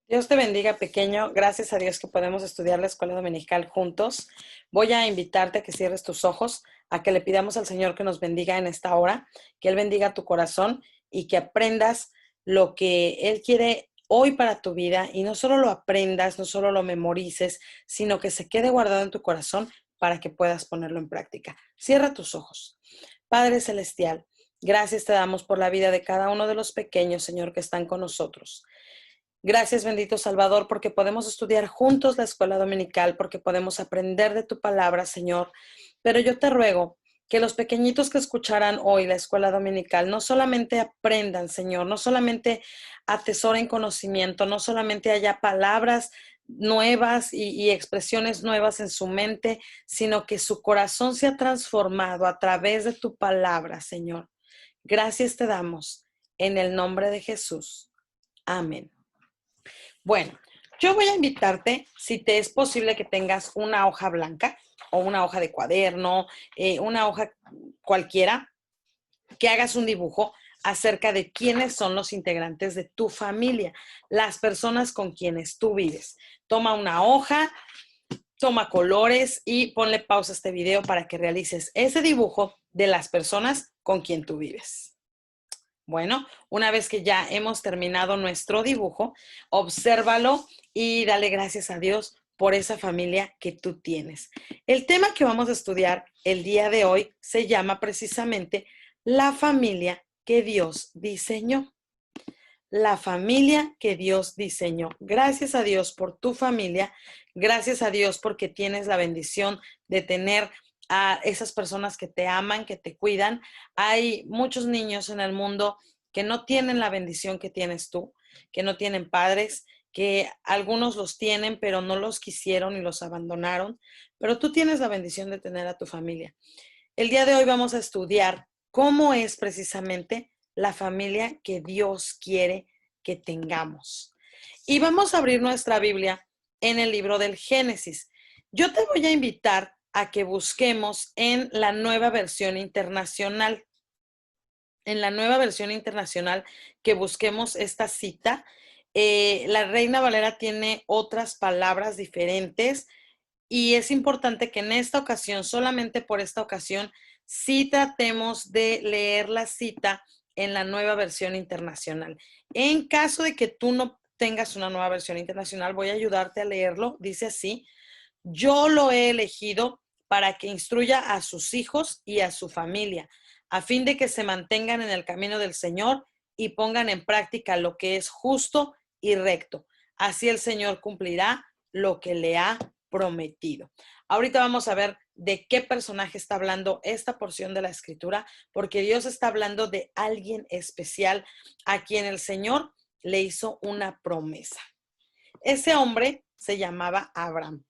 Dios te bendiga, pequeño. Gracias a Dios que podemos estudiar la escuela dominical juntos. Voy a invitarte a que cierres tus ojos, a que le pidamos al Señor que nos bendiga en esta hora, que Él bendiga tu corazón y que aprendas lo que Él quiere hoy para tu vida. Y no solo lo aprendas, no solo lo memorices, sino que se quede guardado en tu corazón para que puedas ponerlo en práctica. Cierra tus ojos. Padre Celestial, gracias te damos por la vida de cada uno de los pequeños, Señor, que están con nosotros. Gracias, bendito Salvador, porque podemos estudiar juntos la escuela dominical, porque podemos aprender de tu palabra, Señor. Pero yo te ruego que los pequeñitos que escucharán hoy la escuela dominical no solamente aprendan, Señor, no solamente atesoren conocimiento, no solamente haya palabras nuevas y expresiones nuevas en su mente, sino que su corazón sea transformado a través de tu palabra, Señor. Gracias te damos en el nombre de Jesús. Amén. Bueno, yo voy a invitarte, si te es posible que tengas una hoja blanca o una hoja de cuaderno, una hoja cualquiera, que hagas un dibujo acerca de quiénes son los integrantes de tu familia, las personas con quienes tú vives. Toma una hoja, toma colores y ponle pausa a este video para que realices ese dibujo de las personas con quien tú vives. Bueno, una vez que ya hemos terminado nuestro dibujo, obsérvalo y dale gracias a Dios por esa familia que tú tienes. El tema que vamos a estudiar el día de hoy se llama precisamente la familia que Dios diseñó. La familia que Dios diseñó. Gracias a Dios por tu familia. Gracias a Dios porque tienes la bendición de tener a esas personas que te aman, que te cuidan. Hay muchos niños en el mundo que no tienen la bendición que tienes tú, que no tienen padres, que algunos los tienen, pero no los quisieron y los abandonaron. Pero tú tienes la bendición de tener a tu familia. El día de hoy vamos a estudiar cómo es precisamente la familia que Dios quiere que tengamos. Y vamos a abrir nuestra Biblia en el libro del Génesis. Yo te voy a invitar a que busquemos en la nueva versión internacional. En la nueva versión internacional que busquemos esta cita. La Reina Valera tiene otras palabras diferentes y es importante que en esta ocasión, solamente por esta ocasión, sí tratemos de leer la cita en la nueva versión internacional. En caso de que tú no tengas una nueva versión internacional, voy a ayudarte a leerlo. Dice así: yo lo he elegido para que instruya a sus hijos y a su familia, a fin de que se mantengan en el camino del Señor y pongan en práctica lo que es justo y recto. Así el Señor cumplirá lo que le ha prometido. Ahorita vamos a ver de qué personaje está hablando esta porción de la escritura, porque Dios está hablando de alguien especial a quien el Señor le hizo una promesa. Ese hombre se llamaba Abraham.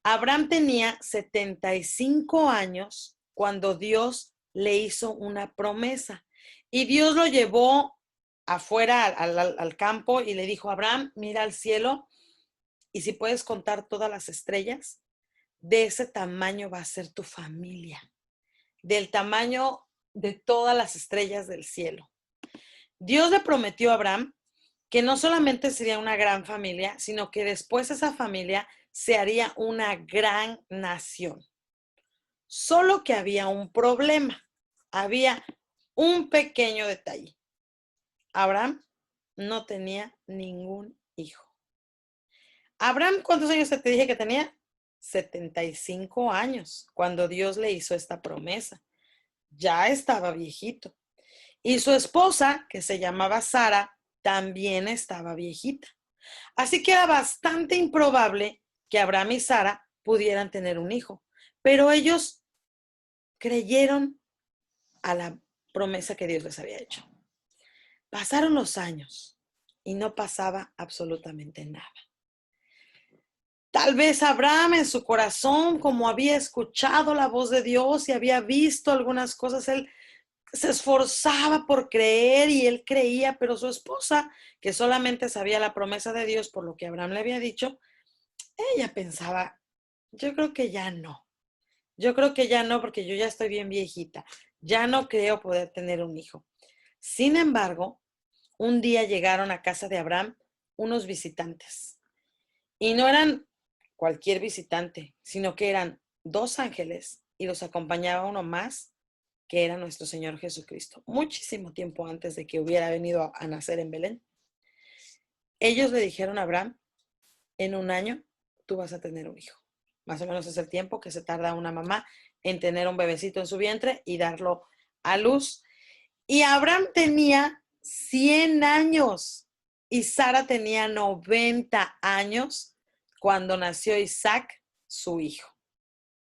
Abraham tenía 75 años cuando Dios le hizo una promesa y Dios lo llevó afuera al campo y le dijo: Abraham, mira al cielo y si puedes contar todas las estrellas, de ese tamaño va a ser tu familia, del tamaño de todas las estrellas del cielo. Dios le prometió a Abraham que no solamente sería una gran familia, sino que después esa familia se haría una gran nación. Solo que había un problema, había un pequeño detalle. Abraham no tenía ningún hijo. Abraham, ¿cuántos años te dije que tenía? 75 años, cuando Dios le hizo esta promesa. Ya estaba viejito. Y su esposa, que se llamaba Sara, también estaba viejita. Así que era bastante improbable que Abraham y Sara pudieran tener un hijo. Pero ellos creyeron a la promesa que Dios les había hecho. Pasaron los años y no pasaba absolutamente nada. Tal vez Abraham en su corazón, como había escuchado la voz de Dios y había visto algunas cosas, él se esforzaba por creer y él creía, pero su esposa, que solamente sabía la promesa de Dios por lo que Abraham le había dicho, ella pensaba: yo creo que ya no. Yo creo que ya no, porque yo ya estoy bien viejita. Ya no creo poder tener un hijo. Sin embargo, un día llegaron a casa de Abraham unos visitantes. Y no eran cualquier visitante, sino que eran dos ángeles y los acompañaba uno más, que era nuestro Señor Jesucristo, muchísimo tiempo antes de que hubiera venido a nacer en Belén. Ellos le dijeron a Abraham, en un año tú vas a tener un hijo. Más o menos es el tiempo que se tarda una mamá en tener un bebecito en su vientre y darlo a luz. Y Abraham tenía 100 años y Sara tenía 90 años cuando nació Isaac, su hijo.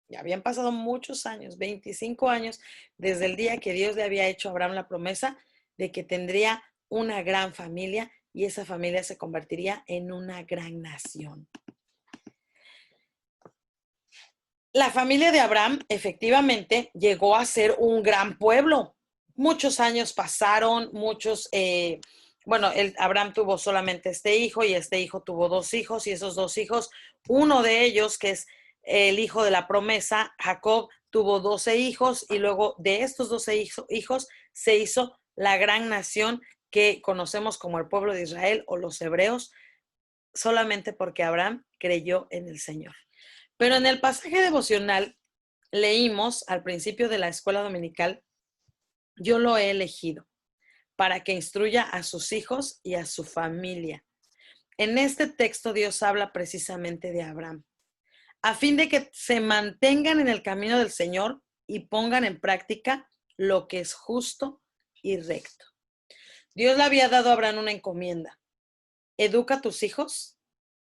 Ya habían pasado muchos años, 25 años, desde el día que Dios le había hecho a Abraham la promesa de que tendría una gran familia y esa familia se convertiría en una gran nación. La familia de Abraham efectivamente llegó a ser un gran pueblo. Muchos años pasaron, Abraham tuvo solamente este hijo y este hijo tuvo dos hijos y esos dos hijos, uno de ellos que es el hijo de la promesa, Jacob, tuvo 12 hijos y luego de estos 12 hijos se hizo la gran nación que conocemos como el pueblo de Israel o los hebreos, solamente porque Abraham creyó en el Señor. Pero en el pasaje devocional leímos al principio de la escuela dominical, yo lo he elegido para que instruya a sus hijos y a su familia. En este texto Dios habla precisamente de Abraham, a fin de que se mantengan en el camino del Señor y pongan en práctica lo que es justo y recto. Dios le había dado a Abraham una encomienda. Educa a tus hijos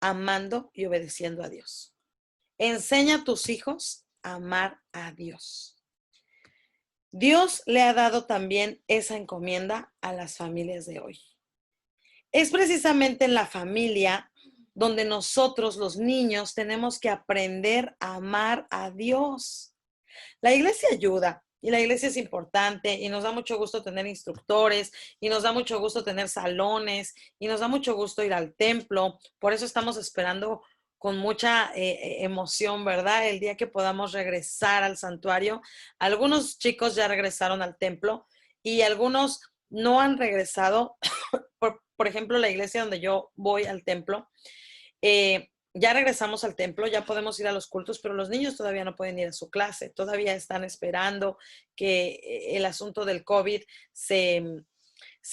amando y obedeciendo a Dios. Enseña a tus hijos a amar a Dios. Dios le ha dado también esa encomienda a las familias de hoy. Es precisamente en la familia donde nosotros, los niños, tenemos que aprender a amar a Dios. La iglesia ayuda y la iglesia es importante y nos da mucho gusto tener instructores y nos da mucho gusto tener salones y nos da mucho gusto ir al templo. Por eso estamos esperando con mucha emoción, ¿verdad? El día que podamos regresar al santuario. Algunos chicos ya regresaron al templo y algunos no han regresado. Por ejemplo, la iglesia donde yo voy al templo, ya regresamos al templo, ya podemos ir a los cultos, pero los niños todavía no pueden ir a su clase, todavía están esperando que el asunto del COVID se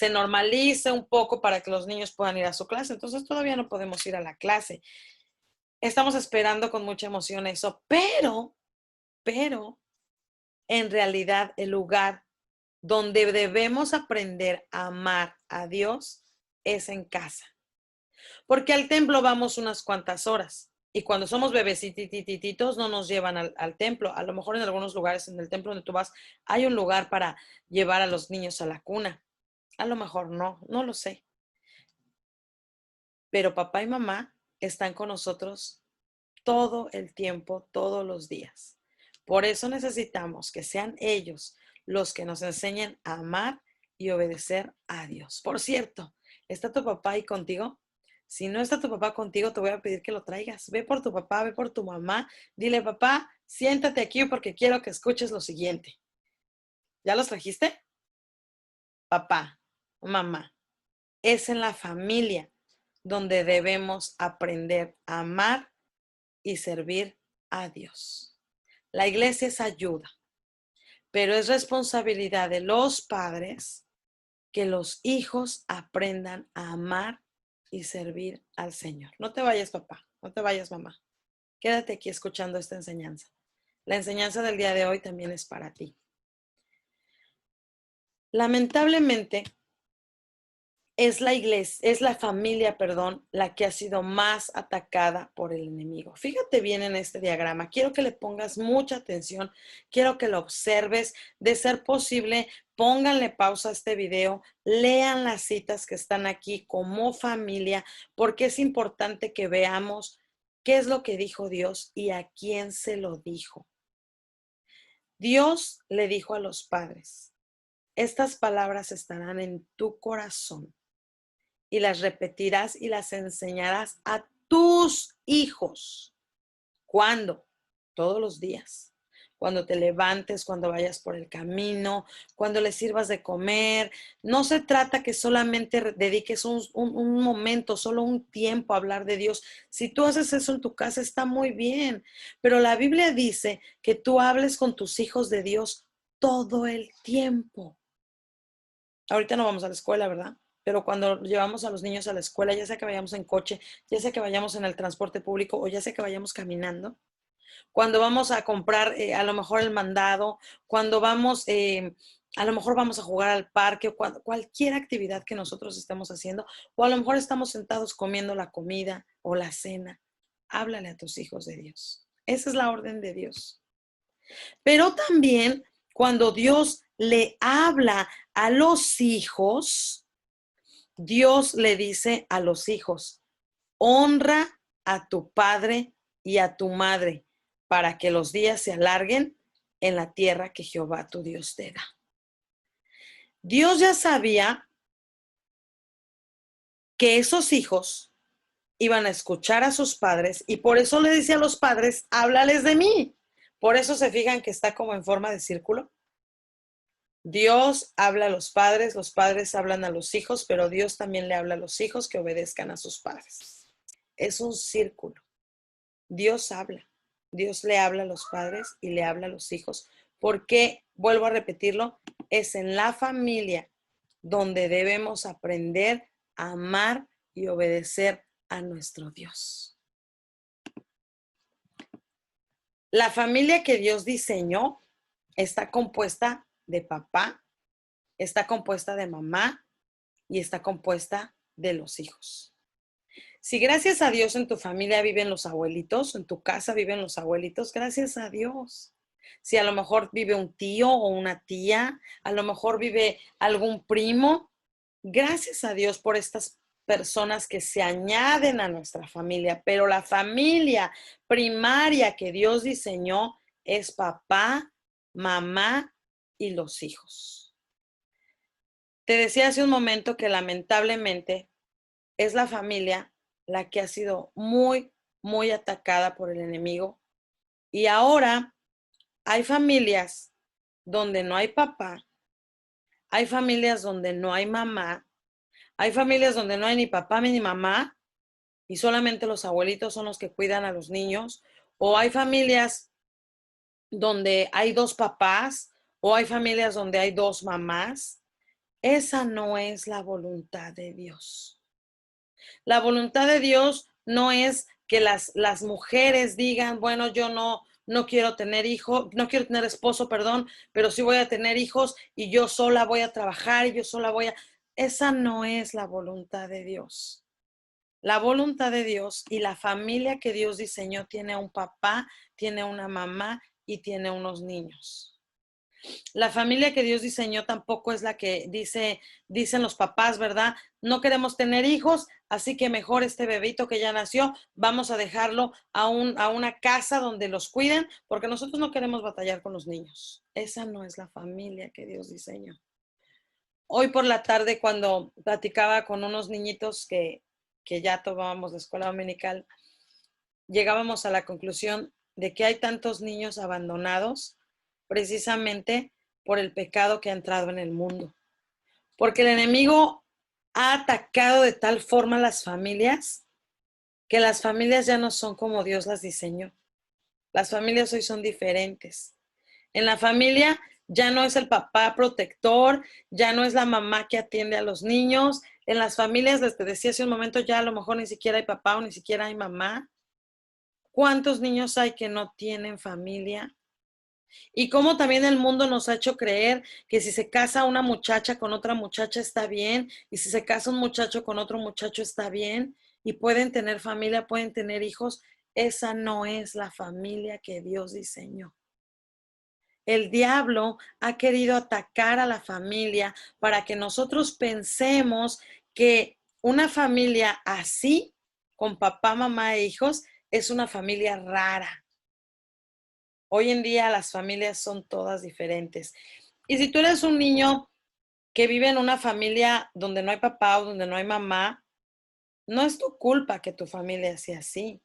normalice un poco para que los niños puedan ir a su clase, entonces todavía no podemos ir a la clase. Estamos esperando con mucha emoción eso, pero en realidad el lugar donde debemos aprender a amar a Dios es en casa. Porque al templo vamos unas cuantas horas. Y cuando somos bebecitititos no nos llevan al templo. A lo mejor en algunos lugares en el templo donde tú vas hay un lugar para llevar a los niños a la cuna. A lo mejor no lo sé. Pero papá y mamá están con nosotros todo el tiempo, todos los días. Por eso necesitamos que sean ellos los que nos enseñen a amar y obedecer a Dios. Por cierto, ¿está tu papá ahí contigo? Si no está tu papá contigo, te voy a pedir que lo traigas. Ve por tu papá, ve por tu mamá. Dile, papá, siéntate aquí porque quiero que escuches lo siguiente. ¿Ya los trajiste? Papá, mamá, es en la familia donde debemos aprender a amar y servir a Dios. La iglesia es ayuda, pero es responsabilidad de los padres que los hijos aprendan a amar y servir al Señor. No te vayas, papá, no te vayas, mamá. Quédate aquí escuchando esta enseñanza. La enseñanza del día de hoy también es para ti. Lamentablemente, es la familia, la que ha sido más atacada por el enemigo. Fíjate bien en este diagrama. Quiero que le pongas mucha atención. Quiero que lo observes. De ser posible, pónganle pausa a este video. Lean las citas que están aquí como familia, porque es importante que veamos qué es lo que dijo Dios y a quién se lo dijo. Dios le dijo a los padres, estas palabras estarán en tu corazón y las repetirás y las enseñarás a tus hijos. ¿Cuándo? Todos los días. cuando te levantes, cuando vayas por el camino, cuando les sirvas de comer. No se trata que solamente dediques un momento, solo un tiempo a hablar de Dios. Si tú haces eso en tu casa, está muy bien, pero la Biblia dice que tú hables con tus hijos de Dios todo el tiempo. Ahorita no vamos a la escuela, ¿verdad? Pero cuando llevamos a los niños a la escuela, ya sea que vayamos en coche, ya sea que vayamos en el transporte público o ya sea que vayamos caminando, cuando vamos a comprar a lo mejor el mandado, cuando vamos, a lo mejor vamos a jugar al parque, cualquier actividad que nosotros estemos haciendo, o a lo mejor estamos sentados comiendo la comida o la cena, háblale a tus hijos de Dios. Esa es la orden de Dios. Pero también cuando Dios le habla a los hijos, Dios le dice a los hijos, honra a tu padre y a tu madre para que los días se alarguen en la tierra que Jehová tu Dios te da. Dios ya sabía que esos hijos iban a escuchar a sus padres y por eso le dice a los padres, háblales de mí. Por eso se fijan que está como en forma de círculo. Dios habla a los padres hablan a los hijos, pero Dios también le habla a los hijos que obedezcan a sus padres. Es un círculo. Dios habla. Dios le habla a los padres y le habla a los hijos. Porque, vuelvo a repetirlo, es en la familia donde debemos aprender a amar y obedecer a nuestro Dios. La familia que Dios diseñó está compuesta de papá, está compuesta de mamá y está compuesta de los hijos. Si gracias a Dios en tu familia viven los abuelitos, en tu casa viven los abuelitos, gracias a Dios. Si a lo mejor vive un tío o una tía, a lo mejor vive algún primo, gracias a Dios por estas personas que se añaden a nuestra familia, pero la familia primaria que Dios diseñó es papá, mamá y los hijos. Te decía hace un momento que lamentablemente es la familia la que ha sido muy, muy atacada por el enemigo. Y ahora hay familias donde no hay papá, hay familias donde no hay mamá, hay familias donde no hay ni papá ni mamá y solamente los abuelitos son los que cuidan a los niños. O hay familias donde hay dos papás o hay familias donde hay dos mamás. Esa no es la voluntad de Dios. La voluntad de Dios no es que las mujeres digan, bueno, yo no quiero tener hijo, no quiero tener esposo, perdón, pero sí voy a tener hijos y yo sola voy a trabajar y yo sola voy a... Esa no es la voluntad de Dios. La voluntad de Dios y la familia que Dios diseñó tiene un papá, tiene una mamá y tiene unos niños. La familia que Dios diseñó tampoco es la que dicen los papás, ¿verdad? No queremos tener hijos, así que mejor este bebito que ya nació, vamos a dejarlo a una casa donde los cuiden, porque nosotros no queremos batallar con los niños. Esa no es la familia que Dios diseñó. Hoy por la tarde, cuando platicaba con unos niñitos que ya tomábamos la escuela dominical, llegábamos a la conclusión de que hay tantos niños abandonados precisamente por el pecado que ha entrado en el mundo. Porque el enemigo ha atacado de tal forma a las familias que las familias ya no son como Dios las diseñó. Las familias hoy son diferentes. En la familia ya no es el papá protector, ya no es la mamá que atiende a los niños. En las familias, les te decía hace un momento, ya a lo mejor ni siquiera hay papá o ni siquiera hay mamá. ¿Cuántos niños hay que no tienen familia? Y cómo también el mundo nos ha hecho creer que si se casa una muchacha con otra muchacha está bien, y si se casa un muchacho con otro muchacho está bien, y pueden tener familia, pueden tener hijos. Esa no es la familia que Dios diseñó. El diablo ha querido atacar a la familia para que nosotros pensemos que una familia así, con papá, mamá e hijos, es una familia rara. Hoy en día las familias son todas diferentes. Y si tú eres un niño que vive en una familia donde no hay papá o donde no hay mamá, no es tu culpa que tu familia sea así.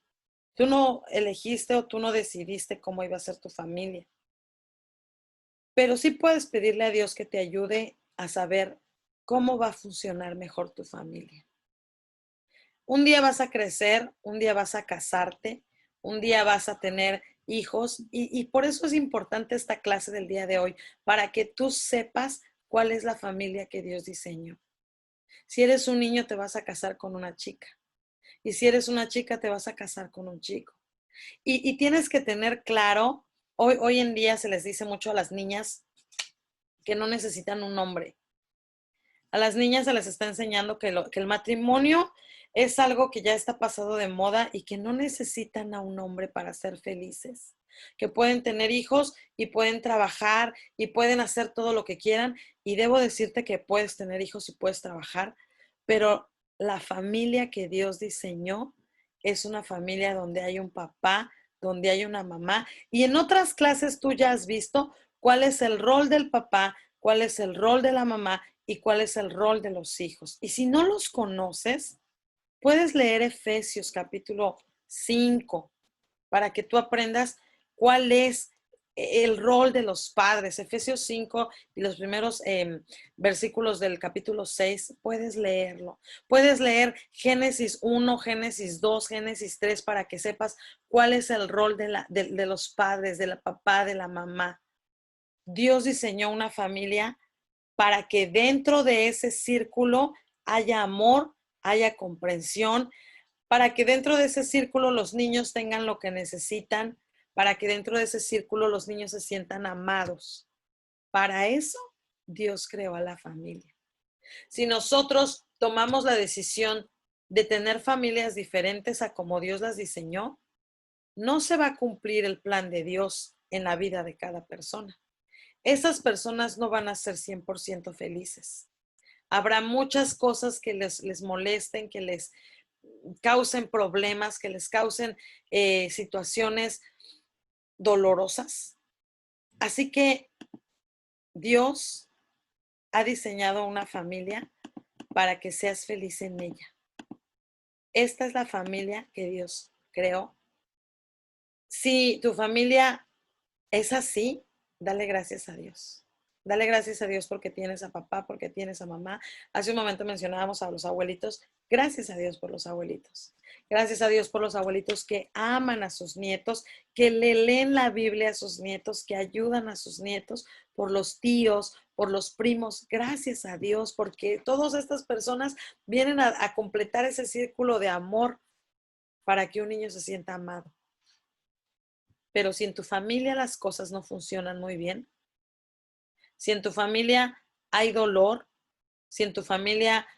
Tú no elegiste o tú no decidiste cómo iba a ser tu familia. pero sí puedes pedirle a Dios que te ayude a saber cómo va a funcionar mejor tu familia. Un día vas a crecer, un día vas a casarte, un día vas a tener hijos y por eso es importante esta clase del día de hoy, para que tú sepas cuál es la familia que Dios diseñó. Si eres un niño, te vas a casar con una chica. Y si eres una chica, te vas a casar con un chico. Y tienes que tener claro, hoy en día se les dice mucho a las niñas que no necesitan un hombre. A las niñas se les está enseñando que el matrimonio es algo que ya está pasado de moda y que no necesitan a un hombre para ser felices, que pueden tener hijos y pueden trabajar y pueden hacer todo lo que quieran. Y debo decirte que puedes tener hijos y puedes trabajar, pero la familia que Dios diseñó es una familia donde hay un papá, donde hay una mamá. Y en otras clases tú ya has visto cuál es el rol del papá, cuál es el rol de la mamá y cuál es el rol de los hijos. Y si no los conoces, puedes leer Efesios capítulo 5 para que tú aprendas cuál es el rol de los padres. Efesios 5 y los primeros versículos del capítulo 6, puedes leerlo. Puedes leer Génesis 1, Génesis 2, Génesis 3 para que sepas cuál es el rol de los padres, de la papá, de la mamá. Dios diseñó una familia para que dentro de ese círculo haya amor, haya comprensión, para que dentro de ese círculo los niños tengan lo que necesitan, para que dentro de ese círculo los niños se sientan amados. Para eso Dios creó a la familia. Si nosotros tomamos la decisión de tener familias diferentes a como Dios las diseñó, no se va a cumplir el plan de Dios en la vida de cada persona. Esas personas no van a ser 100% felices. Habrá muchas cosas que les molesten, que les causen problemas, que les causen situaciones dolorosas. Así que Dios ha diseñado una familia para que seas feliz en ella. Esta es la familia que Dios creó. Si tu familia es así, dale gracias a Dios. Dale gracias a Dios porque tienes a papá, porque tienes a mamá. Hace un momento mencionábamos a los abuelitos. Gracias a Dios por los abuelitos. Gracias a Dios por los abuelitos que aman a sus nietos, que le leen la Biblia a sus nietos, que ayudan a sus nietos, por los tíos, por los primos. Gracias a Dios porque todas estas personas vienen a completar ese círculo de amor para que un niño se sienta amado. Pero si en tu familia las cosas no funcionan muy bien, si en tu familia hay dolor, si en tu familia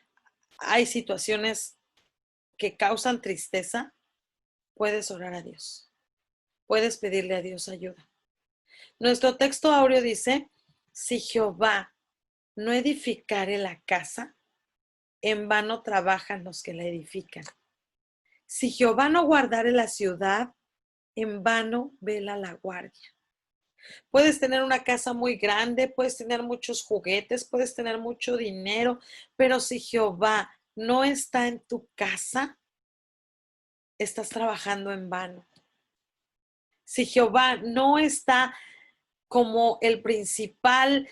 hay situaciones que causan tristeza, puedes orar a Dios. Puedes pedirle a Dios ayuda. Nuestro texto áureo dice, si Jehová no edificare la casa, en vano trabajan los que la edifican. Si Jehová no guardare la ciudad, en vano vela la guardia. Puedes tener una casa muy grande, puedes tener muchos juguetes, puedes tener mucho dinero, pero si Jehová no está en tu casa, estás trabajando en vano. Si Jehová no está como el principal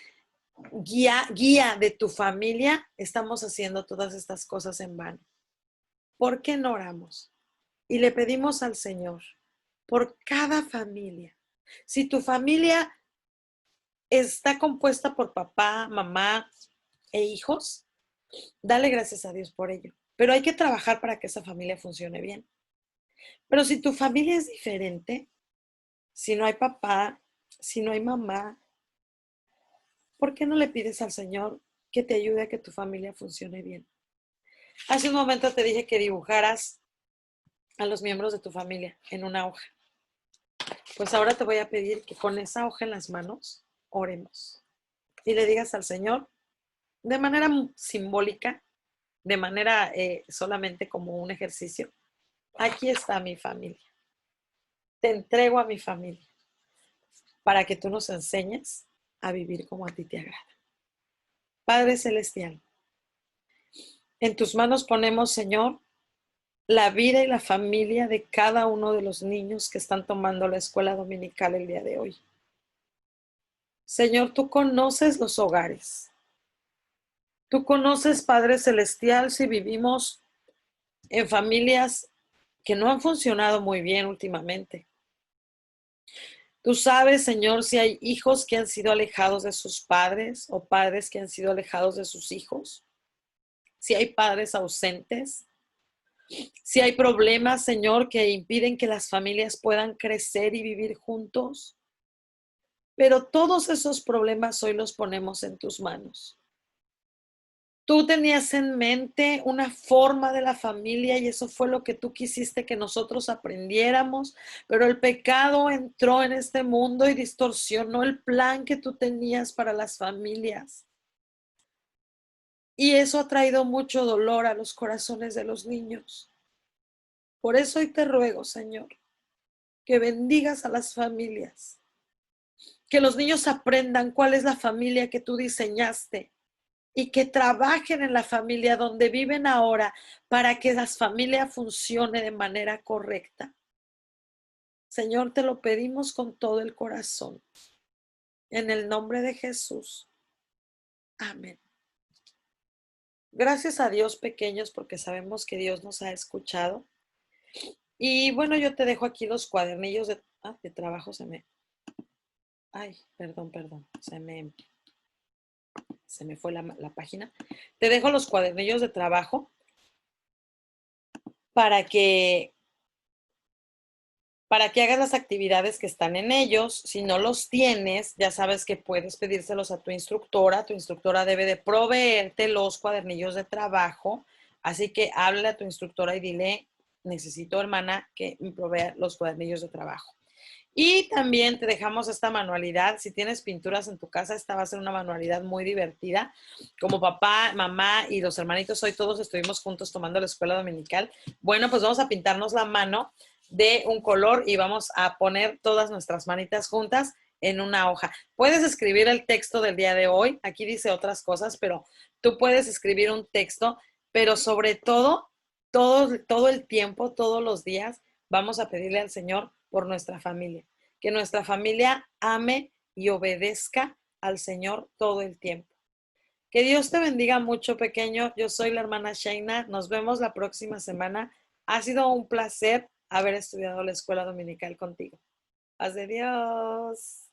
guía de tu familia, estamos haciendo todas estas cosas en vano. ¿Por qué no oramos? Y le pedimos al Señor por cada familia. Si tu familia está compuesta por papá, mamá e hijos, dale gracias a Dios por ello. Pero hay que trabajar para que esa familia funcione bien. Pero si tu familia es diferente, si no hay papá, si no hay mamá, ¿por qué no le pides al Señor que te ayude a que tu familia funcione bien? Hace un momento te dije que dibujaras a los miembros de tu familia en una hoja. Pues ahora te voy a pedir que con esa hoja en las manos oremos y le digas al Señor de manera simbólica, de manera solamente como un ejercicio. Aquí está mi familia. Te entrego a mi familia para que tú nos enseñes a vivir como a ti te agrada. Padre Celestial, en tus manos ponemos, Señor, la vida y la familia de cada uno de los niños que están tomando la escuela dominical el día de hoy. Señor, tú conoces los hogares. Tú conoces, Padre Celestial, si vivimos en familias que no han funcionado muy bien últimamente. Tú sabes, Señor, si hay hijos que han sido alejados de sus padres o padres que han sido alejados de sus hijos. Si hay padres ausentes. Si hay problemas, Señor, que impiden que las familias puedan crecer y vivir juntos. Pero todos esos problemas hoy los ponemos en tus manos. Tú tenías en mente una forma de la familia y eso fue lo que tú quisiste que nosotros aprendiéramos, pero el pecado entró en este mundo y distorsionó el plan que tú tenías para las familias. Y eso ha traído mucho dolor a los corazones de los niños. Por eso hoy te ruego, Señor, que bendigas a las familias, que los niños aprendan cuál es la familia que tú diseñaste y que trabajen en la familia donde viven ahora para que la familia funcione de manera correcta. Señor, te lo pedimos con todo el corazón. En el nombre de Jesús. Amén. Gracias a Dios, pequeños, porque sabemos que Dios nos ha escuchado. Y bueno, yo te dejo aquí los cuadernillos de trabajo. Ay, perdón. Se me fue la página. Te dejo los cuadernillos de trabajo para que hagas las actividades que están en ellos. Si no los tienes, ya sabes que puedes pedírselos a tu instructora. Tu instructora debe de proveerte los cuadernillos de trabajo. Así que háblale a tu instructora y dile, necesito, hermana, que me provea los cuadernillos de trabajo. Y también te dejamos esta manualidad. Si tienes pinturas en tu casa, esta va a ser una manualidad muy divertida. Como papá, mamá y los hermanitos, hoy todos estuvimos juntos tomando la escuela dominical. Bueno, pues vamos a pintarnos la mano de un color y vamos a poner todas nuestras manitas juntas en una hoja. Puedes escribir el texto del día de hoy. Aquí dice otras cosas, pero tú puedes escribir un texto, pero sobre todo el tiempo, todos los días, vamos a pedirle al Señor por nuestra familia, que nuestra familia ame y obedezca al Señor todo el tiempo. Que Dios te bendiga mucho, pequeño. Yo soy la hermana Shaina. Nos vemos la próxima semana. Ha sido un placer haber estudiado la escuela dominical contigo. Paz de Dios.